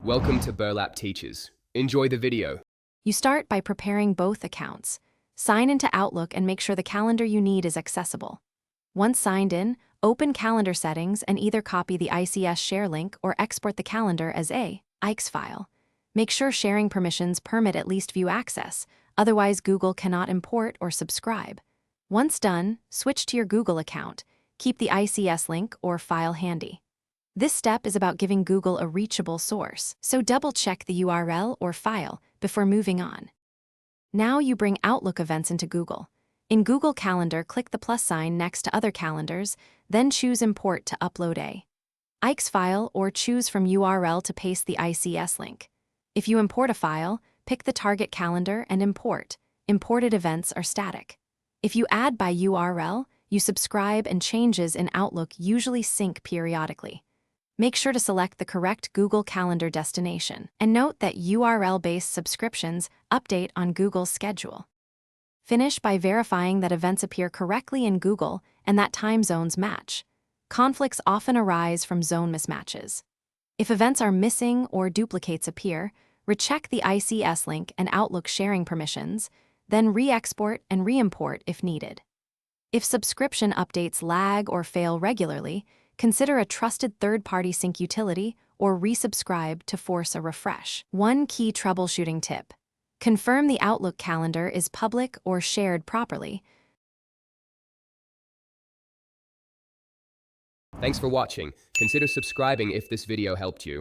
Welcome to Burlap Teachers. Enjoy the video. You start by preparing both accounts. Sign into Outlook and make sure the calendar you need is accessible. Once signed in, open Calendar Settings and either copy the ICS share link or export the calendar as a ICE file. Make sure sharing permissions permit at least view access, otherwise Google cannot import or subscribe. Once done, switch to your Google account. Keep the ICS link or file handy. This step is about giving Google a reachable source, so double-check the URL or file before moving on. Now you bring Outlook events into Google. In Google Calendar, click the plus sign next to other calendars, then choose Import to upload a ICE file or choose from URL to paste the ICS link. If you import a file, pick the target calendar and import. Imported events are static. If you add by URL, you subscribe and changes in Outlook usually sync periodically. Make sure to select the correct Google Calendar destination, and note that URL-based subscriptions update on Google's schedule. Finish by verifying that events appear correctly in Google and that time zones match. Conflicts often arise from zone mismatches. If events are missing or duplicates appear, recheck the ICS link and Outlook sharing permissions, then re-export and re-import if needed. If subscription updates lag or fail regularly, consider a trusted third-party sync utility or resubscribe to force a refresh. One key troubleshooting tip: confirm the Outlook calendar is public or shared properly. Thanks for watching. Consider subscribing if this video helped you.